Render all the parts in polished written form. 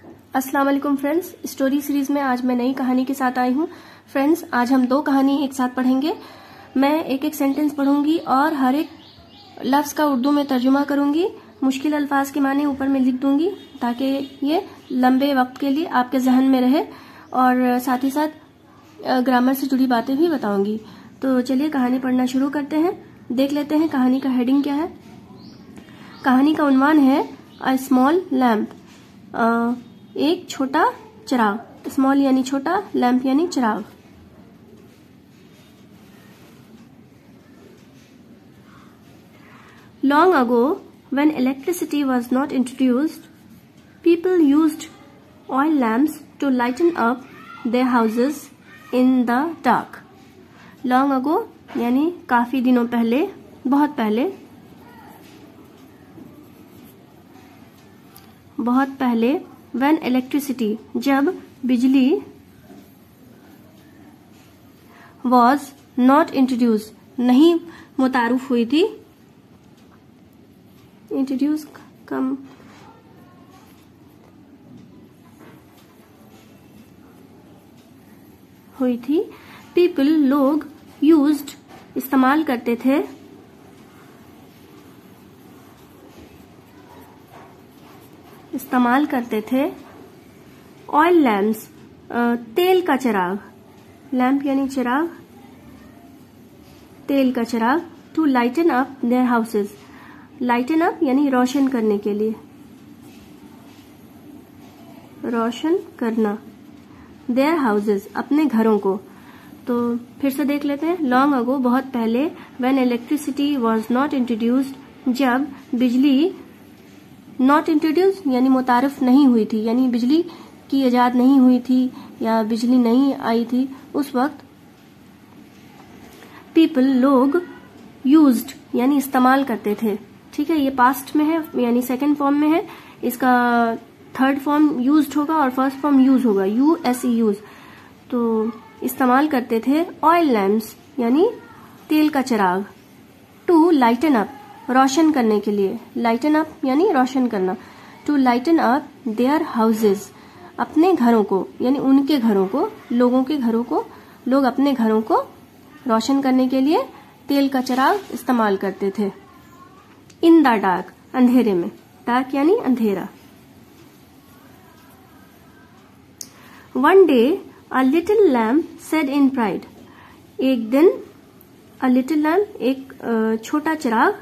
अस्सलाम वालेकुम friends, story series में आज मैं नई कहानी के साथ आई हूँ। फ्रेंड्स, आज हम 2 कहानी एक साथ पढ़ेंगे। मैं एक एक सेंटेंस पढ़ूंगी और हर एक लफ्ज का उर्दू में तर्जुमा करूंगी। मुश्किल अल्फाज के माने ऊपर में लिख दूंगी ताकि ये लंबे वक्त के लिए आपके जहन में रहे, और साथ ही साथ ग्रामर से जुड़ी बातें भी बताऊंगी। तो चलिए कहानी पढ़ना शुरू करते हैं। देख लेते हैं कहानी का हेडिंग क्या है। कहानी का उन्वान है अ स्मॉल लैम्प, एक छोटा चिराग। स्मॉल यानी छोटा, लैम्प यानी चिराग। Long ago, when electricity was not introduced, people used oil lamps to lighten up their houses in the dark. Long ago यानी काफी दिनों पहले, बहुत पहले, बहुत पहले। When electricity जब बिजली was not introduced नहीं मुतारुफ हुई थी। इंट्रोड्यूस कम हुई थी। पीपल लोग, यूज्ड इस्तेमाल करते थे, ऑयल लैम्प्स तेल का चिराग। लैम्प यानी चिराग, तेल का चिराग। To lighten up their houses. Lighten up यानी रोशन करने के लिए, रोशन करना। देयर हाउसेस अपने घरों को। तो फिर से देख लेते हैं। लॉन्ग अगो बहुत पहले, when electricity was not introduced जब बिजली, नॉट इंट्रोड्यूस्ड यानी मुतारिफ नहीं हुई थी, यानी बिजली की इजाद नहीं हुई थी या बिजली नहीं आई थी उस वक्त। पीपल लोग, यूज्ड यानी इस्तेमाल करते थे। ठीक है, ये पास्ट में है यानी सेकंड फॉर्म में है। इसका थर्ड फॉर्म यूज्ड होगा और फर्स्ट फॉर्म यूज होगा, यूएसई यूज। तो इस्तेमाल करते थे ऑयल लैम्प्स यानी तेल का चिराग। टू लाइटन अप रोशन करने के लिए। लाइटन अप यानी रोशन करना। To lighten up their houses अपने घरों को यानी उनके घरों को, लोगों के घरों को। लोग अपने घरों को रोशन करने के लिए तेल का चिराग इस्तेमाल करते थे। इन द डार्क अंधेरे में। डार्क यानी अंधेरा। One day a little lamp said in pride. एक दिन अ लिटिल लैम्प एक छोटा चिराग,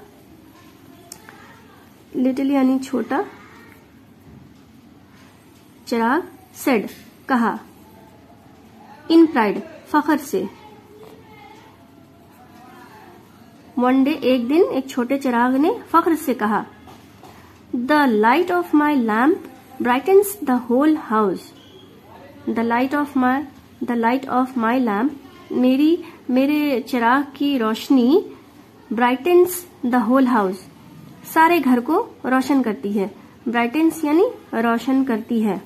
लिटिल यानी छोटा, चिराग, सेड कहा, इन प्राइड फखर से। वन डे एक दिन एक छोटे चिराग ने फख्र से कहा, the light of my lamp brightens the whole house. The light of my lamp मेरे चिराग की रोशनी, ब्राइटन्स द होल हाउस सारे घर को रोशन करती है। ब्राइटन्स यानी रोशन करती है।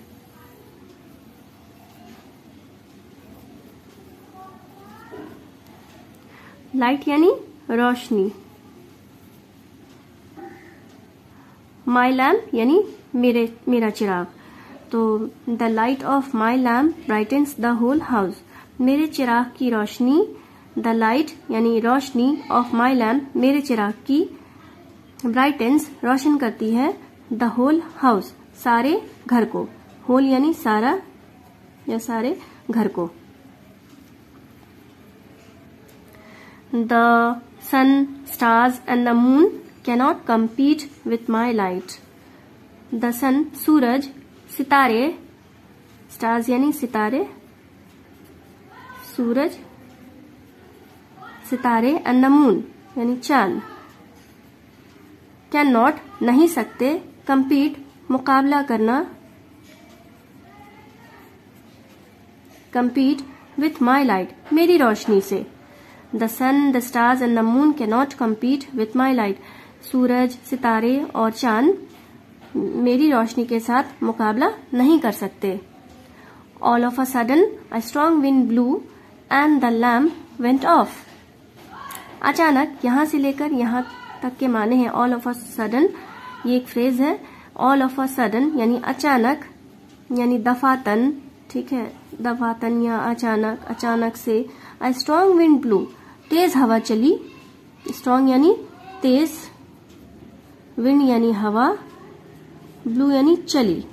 लाइट यानी रोशनी। माई लैम्प यानी मेरा चिराग। तो the light of my lamp brightens the whole house मेरे चिराग की रोशनी। द लाइट यानी रोशनी ऑफ माई लैम्प मेरे चिराग की, ब्राइटन्स रोशन करती है, द होल हाउस सारे घर को। होल यानी सारा या सारे घर को। The sun, stars and the moon cannot compete with my light. The sun सूरज, सितारे, stars यानी सितारे, सूरज, सितारे, and the moon यानी चांद, cannot नहीं सकते, compete मुकाबला करना, compete with my light मेरी रोशनी से। The sun, the stars and the moon cannot compete with my light. सूरज, सितारे और चांद मेरी रोशनी के साथ मुकाबला नहीं कर सकते। All of a sudden, a strong wind blew and the lamp went off. अचानक, यहाँ से लेकर यहाँ तक के माने हैं all of a sudden। ये एक फ्रेज है। all of a sudden यानी अचानक, यानी दफातन, ठीक है, दफातन या अचानक, अचानक से। अ स्ट्रॉन्ग विंड ब्लू, तेज हवा चली, स्ट्रॉन्ग यानी तेज, विंड यानी हवा, ब्लू यानी चली,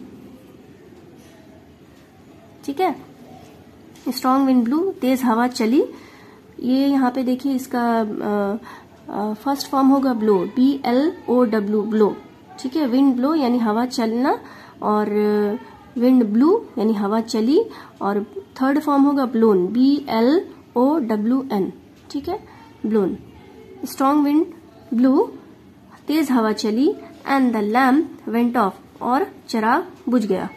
ठीक है। स्ट्रॉन्ग विंड ब्लू, तेज हवा चली। ये यहाँ पे देखिए इसका फर्स्ट फॉर्म होगा ब्लो, BLOW, ब्लो, ठीक है। विंड ब्लो यानी हवा चलना, और विंड ब्लू यानी हवा चली, और थर्ड फॉर्म होगा ब्लोन, BLOWN, ठीक है, ब्लोन। स्ट्रॉन्ग विंड ब्लू, तेज हवा चली, and the lamp went of, और चिराग बुझ गया।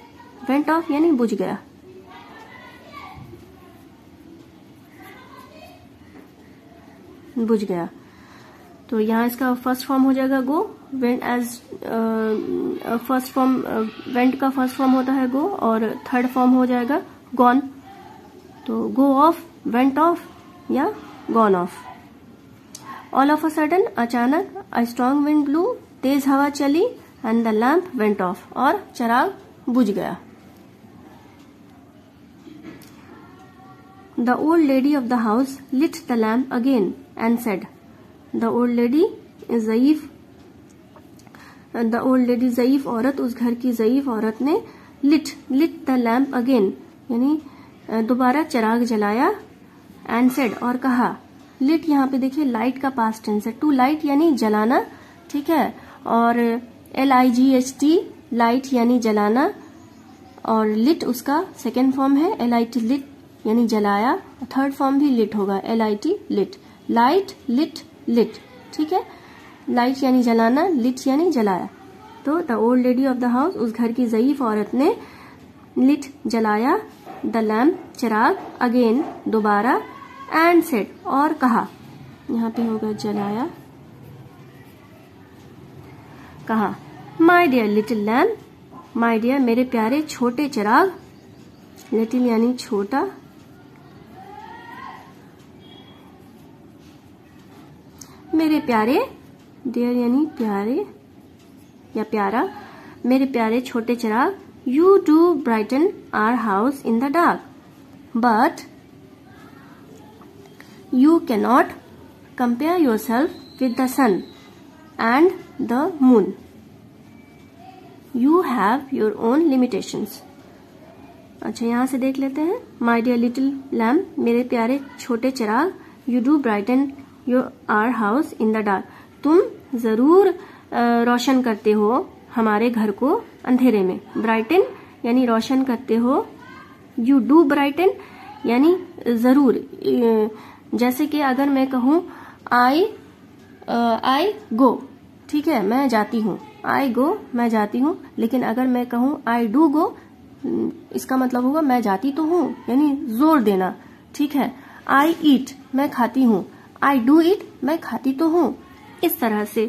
वेंट ऑफ यानी बुझ गया। बुझ गया। तो यहाँ इसका फर्स्ट फॉर्म हो जाएगा go, went as first form, went का फर्स्ट फॉर्म होता है गो, और थर्ड फॉर्म हो जाएगा गॉन। तो गो ऑफ, वेंट ऑफ या gone of. All of a sudden, अचानक, अ स्ट्रॉन्ग विंड ब्लू, तेज हवा चली, and the lamp went of, और चिराग बुझ गया। The old lady of the house lit the lamp again and said, the old lady ज़ईफ औरत, उस घर की ज़ईफ औरत ने lit the lamp again यानी दोबारा चिराग जलाया, and said और कहा। lit यहाँ पे देखिए लाइट का पास्ट टेंस है, टू लाइट यानी जलाना, ठीक है, और LIGHT लाइट यानी जलाना, और lit उसका सेकेंड फॉर्म है, LIT lit यानी जलाया, थर्ड फॉर्म भी लिट होगा, LIT lit, light lit lit, ठीक है। लाइट यानी जलाना, लिट यानी जलाया। तो the old lady of the house, उस घर की ज़ईफ औरत ने लिट जलाया, द लैम्प चिराग, अगेन दोबारा, एंड सेड और कहा। यहाँ पे होगा जलाया, कहा। My dear little lamp, my dear मेरे प्यारे छोटे चिराग, लिटिल यानी छोटा, मेरे प्यारे, डियर यानी प्यारे या प्यारा, मेरे प्यारे छोटे चिराग, you do brighten our house in the dark, but you cannot compare yourself with the sun and the moon, you have your own limitations. अच्छा, यहां से देख लेते हैं। माई डियर लिटिल लैम्प, मेरे प्यारे छोटे चिराग, you do brighten your our house in the dark, तुम जरूर रोशन करते हो हमारे घर को अंधेरे में। ब्राइटन यानी रोशन करते हो, यू डू ब्राइटन यानी जरूर। जैसे कि अगर मैं कहूं आई गो, ठीक है, मैं जाती हूँ, आई गो मैं जाती हूँ, लेकिन अगर मैं कहूं आई डू गो, इसका मतलब होगा मैं जाती तो हूँ, यानी जोर देना, ठीक है। आई ईट मैं खाती हूँ, आई डू ईट मैं खाती तो हूँ, इस तरह से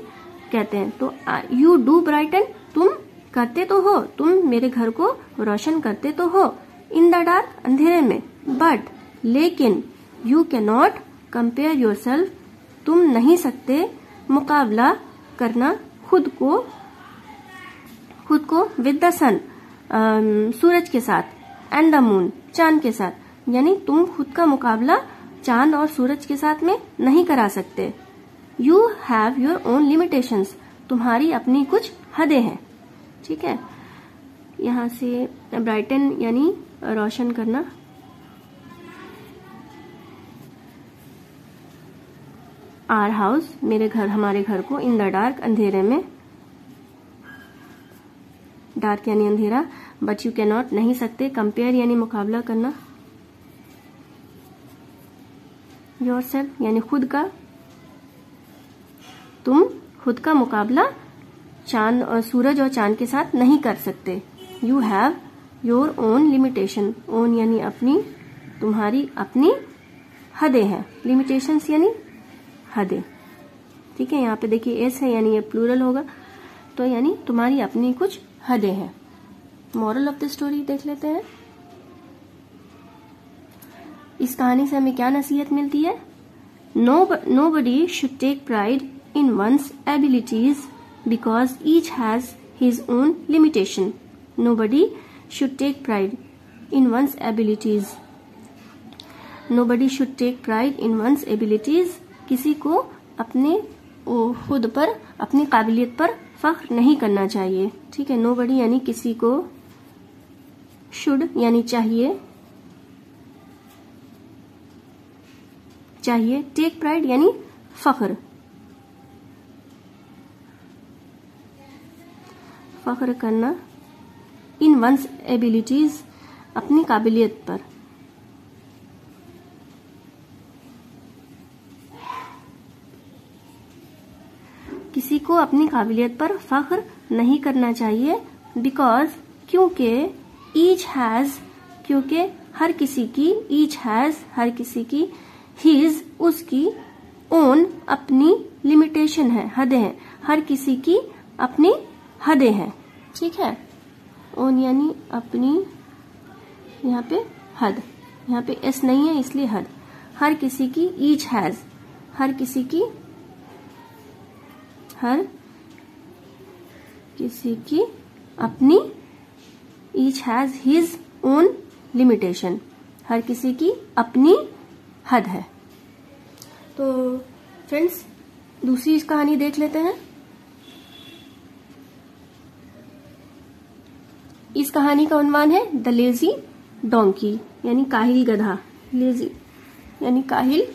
कहते हैं। तो यू डू ब्राइटन तुम करते तो हो, तुम मेरे घर को रोशन करते तो हो, इन द डार्क अंधेरे में, बट लेकिन you can not compare your self, तुम नहीं सकते मुकाबला करना खुद को विद द सन, सूरज के साथ, एंड द मून चांद के साथ, यानी तुम खुद का मुकाबला चांद और सूरज के साथ में नहीं करा सकते। You have your own limitations, तुम्हारी अपनी कुछ हदें हैं, ठीक है। यहां से ब्राइटन यानी रोशन करना, आवर हाउस मेरे घर, हमारे घर को, इन द डार्क अंधेरे में, डार्क यानी अंधेरा, बट यू कैन नॉट नहीं सकते, कंपेयर यानी मुकाबला करना, योरसेल्फ यानी खुद का, तुम खुद का मुकाबला चांद और सूरज और चांद के साथ नहीं कर सकते। You have your own limitation, own यानी अपनी, तुम्हारी अपनी हदें हैं, लिमिटेशंस यानी हदें, ठीक है। यहाँ पे देखिए एस है यानी ये प्लूरल होगा, तो यानी तुम्हारी अपनी कुछ हदें हैं। मॉरल ऑफ द स्टोरी देख लेते हैं। इस कहानी से हमें क्या नसीहत मिलती है? Nobody should take pride in one's abilities because each has his own limitation. Nobody should take pride in one's abilities. Nobody should take pride in one's abilities. किसी को अपने खुद पर, अपनी काबिलियत पर फख्र नहीं करना चाहिए, ठीक है। Nobody यानी किसी को, should यानी चाहिए, चाहिए, take pride यानी फख्र, फख्र करना, in one's abilities अपनी काबिलियत पर। किसी को अपनी काबिलियत पर फख्र नहीं करना चाहिए, बिकॉज क्योंकि, ईच हैज क्योंकि हर किसी की, ईच हैज हर किसी की, हीज उसकी, ओन अपनी लिमिटेशन है, हदें हैं, हर किसी की अपनी हदें हैं, ठीक है। ओन यानी अपनी, यहाँ पे हद, यहाँ पे एस नहीं है इसलिए हद, हर किसी की, ईच हैज हर किसी की, हर किसी की अपनी, each has his own limitation, हर किसी की अपनी हद है। तो फ्रेंड्स दूसरी कहानी देख लेते हैं। इस कहानी का उन्वान है द लेजी डोंकी यानी काहिल गधा, लेजी यानी काहिल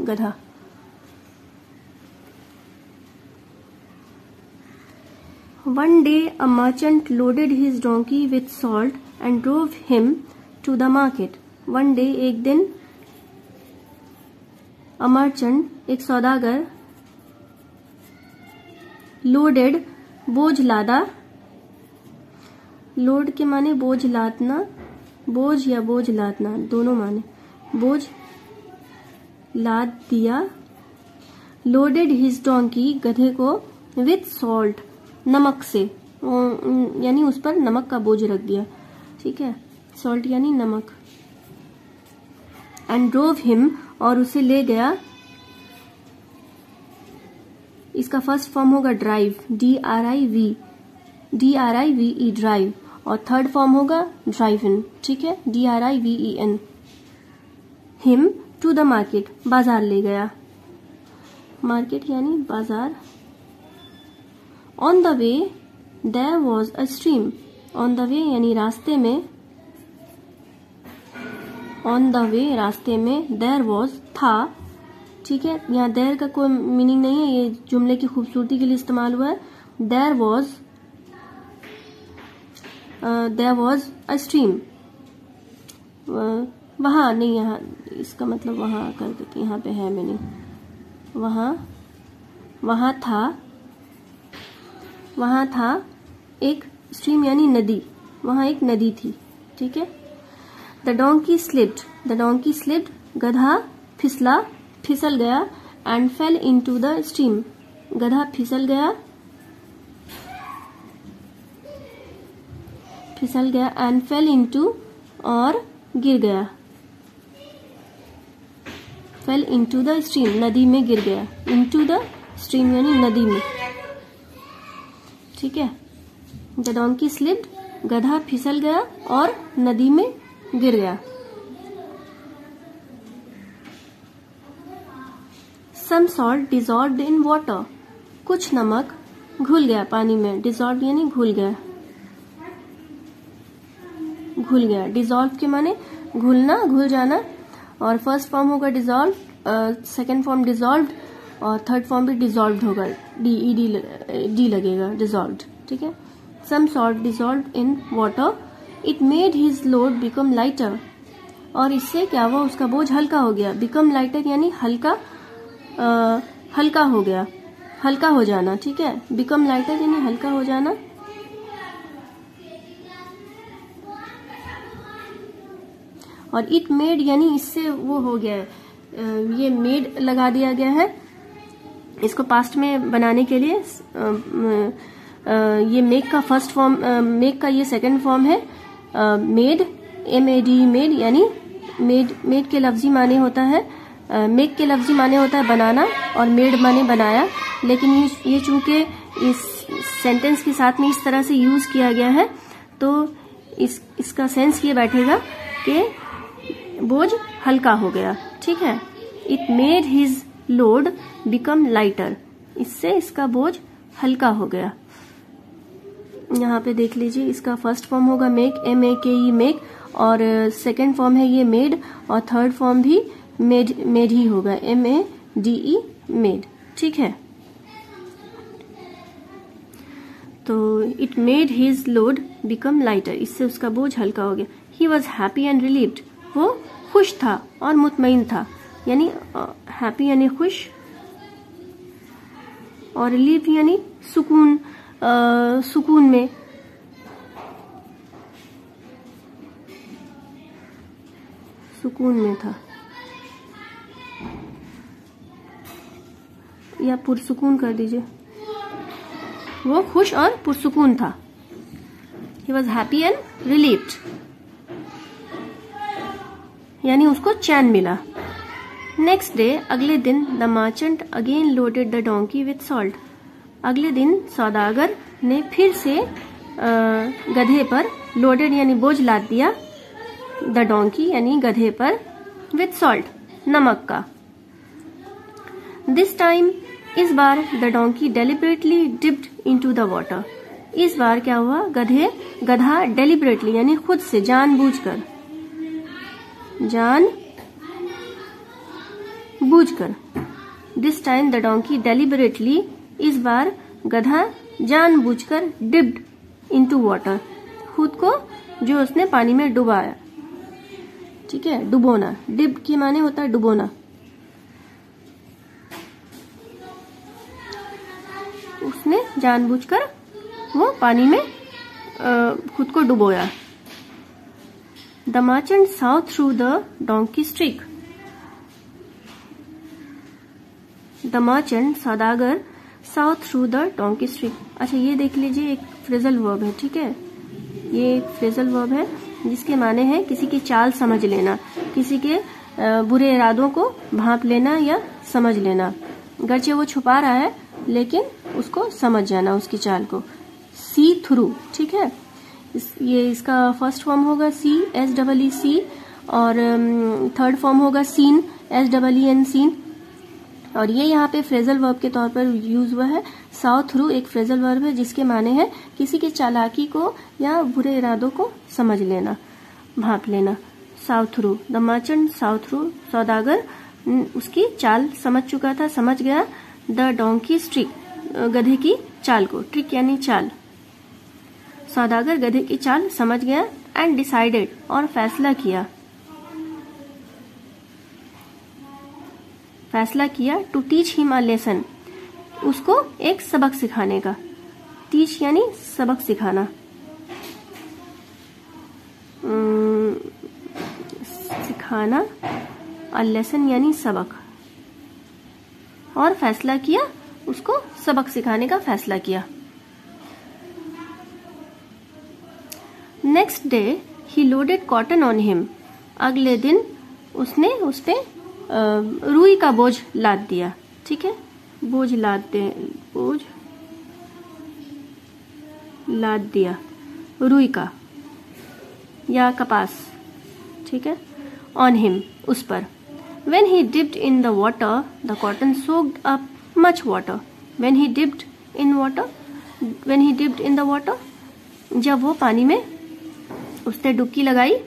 गधा। One day a merchant loaded his donkey with salt and drove him to the market. One day एक दिन, a merchant एक सौदागर, loaded बोझ लादा, लोड के माने बोझ लादना, बोझ या बोझ लादना दोनों माने, बोझ लाद दिया, loaded his donkey गधे को, with salt नमक से, यानी उस पर नमक का बोझ रख दिया, ठीक है, सॉल्ट यानी नमक, एंड ड्रोव हिम और उसे ले गया, इसका फर्स्ट फॉर्म होगा ड्राइव, DRIV ड्राइव, और थर्ड फॉर्म होगा ड्राइव इन, ठीक है, DRIVEN, him to the market बाजार ले गया, मार्केट यानी बाजार, on the way there was a stream, on the way यानी रास्ते में, ऑन द वे रास्ते में, देयर वॉज था, ठीक है, यहाँ देयर का कोई मीनिंग नहीं है, ये जुमले की खूबसूरती के लिए इस्तेमाल हुआ है, देयर वॉज अ स्ट्रीम, वहां नहीं, यहाँ इसका मतलब वहां कर देती, यहाँ पे है मीनिंग, वहां था एक स्ट्रीम यानी नदी, वहां एक नदी थी, ठीक है। द डोंकी स्लिप्ड गधा फिसल गया, and fail into the stream गधा फिसल गया एंड फेल इनटू और गिर गया, फेल इनटू द स्ट्रीम नदी में गिर गया, इनटू द स्ट्रीम यानी नदी में, ठीक है। द डोंकी स्लिप्ड गधा फिसल गया और नदी में गिर गया। Some salt dissolved in water, कुछ नमक घुल गया पानी में, डिजॉल्व यानी घुल गया, डिजॉल्व के माने घुलना, घुल जाना, और फर्स्ट फॉर्म होगा डिजॉल्व, सेकेंड फॉर्म डिजॉल्व्ड, और थर्ड फॉर्म भी डिजॉल्व्ड होगा, डी लगेगा, डिजॉल्व्ड, ठीक है। Some salt dissolved in water, it made his load become lighter, और इससे क्या हुआ, उसका बोझ हल्का हो गया, बिकम लाइटर यानी हल्का हो गया, हल्का हो जाना, ठीक है, बिकम लाइटर यानी हल्का हो जाना। और इट मेड यानी इससे वो हो गया, ये मेड लगा दिया गया है, इसको पास्ट में बनाने के लिए, ये मेक का फर्स्ट फॉर्म, मेक का ये सेकंड फॉर्म है, मेड, MAD मेड, यानी मेड के लफ्जी माने होता है, मेक के लफ्जी माने होता है बनाना, और मेड माने बनाया, लेकिन ये चूंकि इस सेंटेंस के साथ में इस तरह से यूज किया गया है तो इसका सेंस ये बैठेगा कि बोझ हल्का हो गया। ठीक है, it made his load become lighter, इससे इसका बोझ हल्का हो गया। यहाँ पे देख लीजिए, इसका फर्स्ट फॉर्म होगा मेक, MEKE मेक, और सेकंड फॉर्म है ये मेड, और थर्ड फॉर्म भी मेड ही होगा, MADE मेड। ठीक है, तो it made his load become lighter, इससे उसका बोझ हल्का हो गया। He was happy and relieved, वो खुश था और मुतमईन था, यानी हैप्पी यानी खुश और रिलीव यानी सुकून, सुकून में। सुकून में था या पुरसुकून कर दीजिए, वो खुश और पुरसुकून था। He was happy and relieved, यानी उसको चैन मिला। नेक्स्ट डे, अगले दिन, the merchant again loaded the donkey with salt, अगले दिन सौदागर ने फिर से गधे पर, लोडेड यानी बोझ लाद दिया, द डोंकी यानी गधे पर, विथ सॉल्ट नमक का। दिस टाइम, इस बार, the donkey deliberately dipped into the water, इस बार क्या हुआ, गधा डेलिबरेटली यानी खुद से, जानबूझकर this time the donkey deliberately, इस बार गधा जानबूझकर डिप्ड इनटू वाटर, खुद को जो उसने पानी में डुबाया। ठीक है, डुबोना, डिप के माने होता है डुबोना। उसने जानबूझकर वो पानी में खुद को डुबोया। The merchant saw through the donkey's trick, the merchant सौदागर saw through the donkey's trick। अच्छा, ये देख लीजिए, एक फ्रेजल वर्ब है। ठीक है, ये एक फ्रेजल वर्ब है जिसके माने हैं किसी की चाल समझ लेना, किसी के बुरे इरादों को भांप लेना या समझ लेना। गरचे वो छुपा रहा है लेकिन उसको समझ जाना, उसकी चाल को। सी थ्रू, ठीक है, ये इसका फर्स्ट फॉर्म होगा SEE, और थर्ड फॉर्म होगा सीन, SEEN सीन, और ये यहाँ पे फ्रेजल वर्ब के तौर पर यूज हुआ है। saw थ्रू एक फ्रेजल वर्ब है जिसके माने हैं किसी के चालाकी को या बुरे इरादों को समझ लेना, भांप लेना। saw through, the merchant saw through, सौदागर उसकी चाल समझ चुका था, समझ गया। द डोंकीज ट्रिक, गधे की चाल को, ट्रिक यानी चाल। सौदागर गधे की चाल समझ गया। एंड डिसाइडेड, और फैसला किया to teach him a lesson, उसको एक सबक सिखाने का। टीच यानी सबक सिखाना, सिखाना, अ लेसन यानी सबक, और फैसला किया, उसको सबक सिखाने का फैसला किया। Next day he loaded cotton on him, अगले दिन उसने उस पे रुई का बोझ लाद दिया। ठीक है, बोझ लाद दिया रुई का या कपास। ठीक है, ऑन हिम, उस पर। When he dipped in the water, the cotton soaked up much water. When he dipped in the water, जब वो पानी में उसने डुबकी लगाई।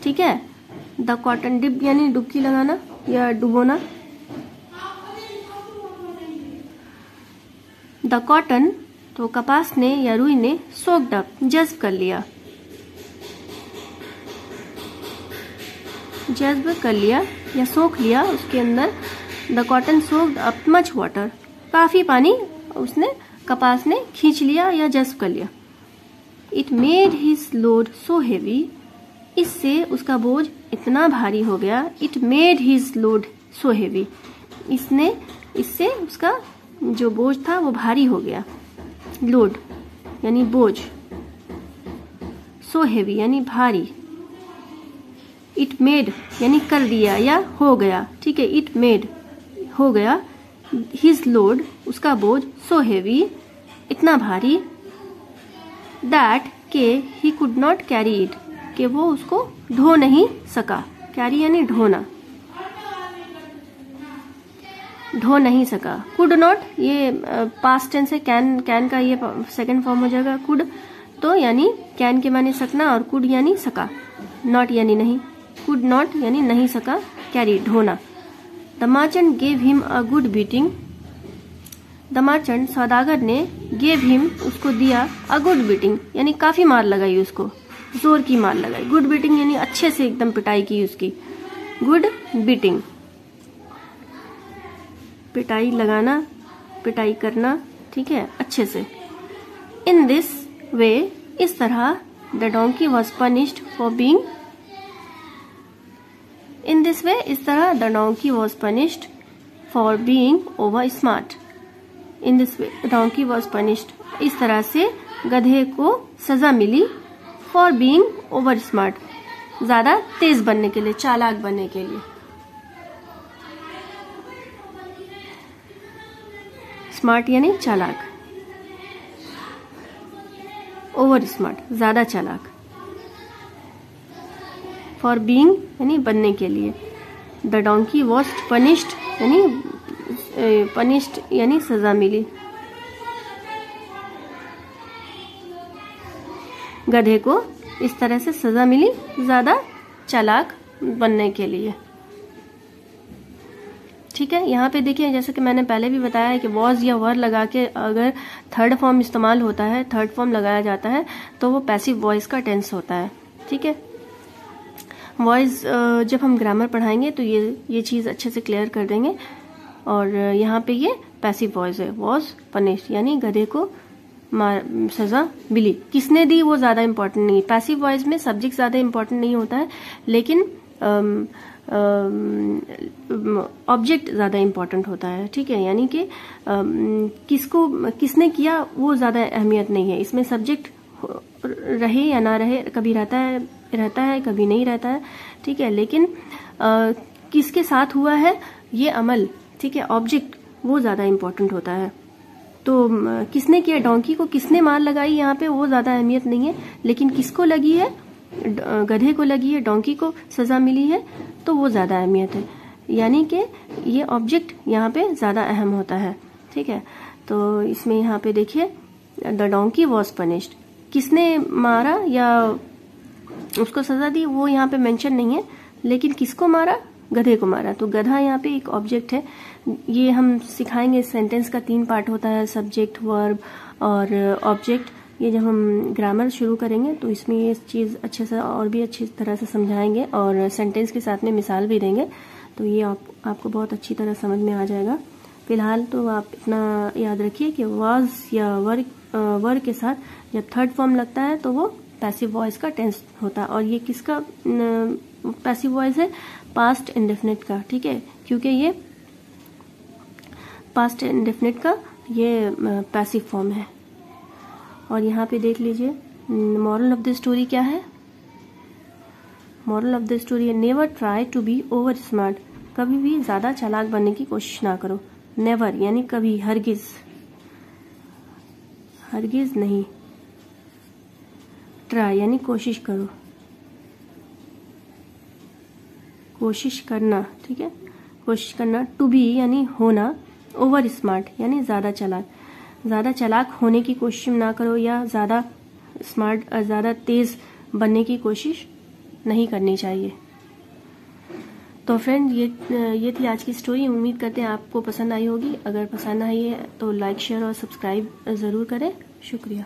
ठीक है, द कॉटन, डिप यानी डुबकी लगाना या डुबोना। द कॉटन, तो कपास ने या रुई ने, सोक्ड अप, जज्ब कर लिया, या सोख लिया उसके अंदर। The cotton soaked up much water, काफी पानी उसने, कपास ने खींच लिया या जज्ब कर लिया। It made his load so heavy, इससे उसका बोझ इतना भारी हो गया। It made his load so heavy, इससे उसका जो बोझ था वो भारी हो गया। लोड यानी बोझ, सो हेवी यानी भारी। इट मेड यानी कर दिया या हो गया। ठीक है, इट मेड हो गया, हिज लोड उसका बोझ, सो हेवी इतना भारी दैट के he could not carry it, कि वो उसको ढो नहीं सका। कैरी यानी ढोना, ढो नहीं सका। कुड नॉट ये पास्ट टेंस है, कैन का ये सेकंड फॉर्म हो जाएगा कुड, तो यानी कैन के माने सकना और कुड यानी सका, नॉट यानी नहीं। कुड नॉट यानी नहीं सका कैरी, ढोना। The merchant gave him a good beating, the merchant सौदागर ने गेव हिम उसको दिया अ गुड बीटिंग यानी काफी मार लगाई उसको, जोर की मार लगाई। गुड बीटिंग यानी अच्छे से एकदम पिटाई की उसकी, गुड बीटिंग। पिटाई लगाना, पिटाई करना, ठीक है, अच्छे से। इन दिस वे, इस तरह, the donkey was punished for being, in this way, इस तरह, the donkey was punished for being over smart. In this way donkey was punished, इस तरह से गधे को सजा मिली, फॉर बींग ओवर स्मार्ट, ज्यादा तेज बनने के लिए, चालाक बनने के लिए। स्मार्ट यानी चालाक, ओवर स्मार्ट ज्यादा चालाक, फॉर बीइंग यानी बनने के लिए। द डोंकी वॉज पनिश्ड यानी सजा मिली, गधे को इस तरह से सजा मिली ज्यादा चालाक बनने के लिए। ठीक है, यहाँ पे देखिए जैसे कि मैंने पहले भी बताया है कि वॉज या वर लगा के अगर थर्ड फॉर्म इस्तेमाल होता है, थर्ड फॉर्म लगाया जाता है तो वो पैसिव वॉइस का टेंस होता है। ठीक है, वॉइस जब हम ग्रामर पढ़ाएंगे तो ये चीज अच्छे से क्लियर कर देंगे। और यहाँ पे ये पैसिव वॉइस है, वॉज पनिश्ड यानी गधे को सजा मिली। किसने दी वो ज्यादा इंपॉर्टेंट नहीं, पैसिव वॉइस में सब्जेक्ट ज्यादा इंपॉर्टेंट नहीं होता है, लेकिन ऑब्जेक्ट ज्यादा इंपॉर्टेंट होता है। ठीक है, यानी कि किसने किया वो ज्यादा अहमियत नहीं है। इसमें सब्जेक्ट रहे या ना रहे, कभी रहता है कभी नहीं रहता है। ठीक है, लेकिन किसके साथ हुआ है ये अमल, ठीक है, ऑब्जेक्ट वो ज्यादा इंपॉर्टेंट होता है। तो किसने किया, डोंकी को किसने मार लगाई यहाँ पे वो ज्यादा अहमियत नहीं है, लेकिन किसको लगी है, गधे को लगी है, डोंकी को सजा मिली है, तो वो ज्यादा अहमियत है। यानी कि ये ऑब्जेक्ट यहाँ पे ज्यादा अहम होता है। ठीक है, तो इसमें यहाँ पे देखिए द डोंकी वॉज पनिश्ड, किसने मारा या उसको सजा दी वो यहाँ पे मेंशन नहीं है, लेकिन किसको मारा, गधे को मारा। तो गधा यहाँ पे एक ऑब्जेक्ट है। ये हम सिखाएंगे, सेंटेंस का 3 पार्ट होता है, सब्जेक्ट, वर्ब और ऑब्जेक्ट। ये जब हम ग्रामर शुरू करेंगे तो इसमें ये चीज अच्छे से और भी अच्छी तरह से समझाएंगे और सेंटेंस के साथ में मिसाल भी देंगे, तो ये आपको बहुत अच्छी तरह समझ में आ जाएगा। फिलहाल तो आप इतना याद रखिए कि वाज या वर के साथ जब थर्ड फॉर्म लगता है तो वो पैसिव वॉइस का टेंस होता है। और ये किसका पैसिव वॉइस है, पास्ट इंडेफिनिट का। ठीक है, क्योंकि ये पास्ट इंडेफिनिट का ये पैसिव फॉर्म है। और यहाँ पे देख लीजिए मॉरल ऑफ द स्टोरी क्या है। मॉरल ऑफ द स्टोरी है never try to be over smart, कभी भी ज्यादा चालाक बनने की कोशिश ना करो। नेवर यानी कभी, हरगिज, हरगिज नहीं। ट्राई यानी कोशिश करो, कोशिश करना। ठीक है, कोशिश करना। टू बी यानी होना, ओवर स्मार्ट यानी ज्यादा चालाक। ज्यादा चालाक होने की कोशिश ना करो या ज्यादा स्मार्ट, ज्यादा तेज बनने की कोशिश नहीं करनी चाहिए। तो फ्रेंड ये थी आज की स्टोरी। उम्मीद करते हैं आपको पसंद आई होगी। अगर पसंद आई है तो लाइक, शेयर और सब्सक्राइब जरूर करें। शुक्रिया।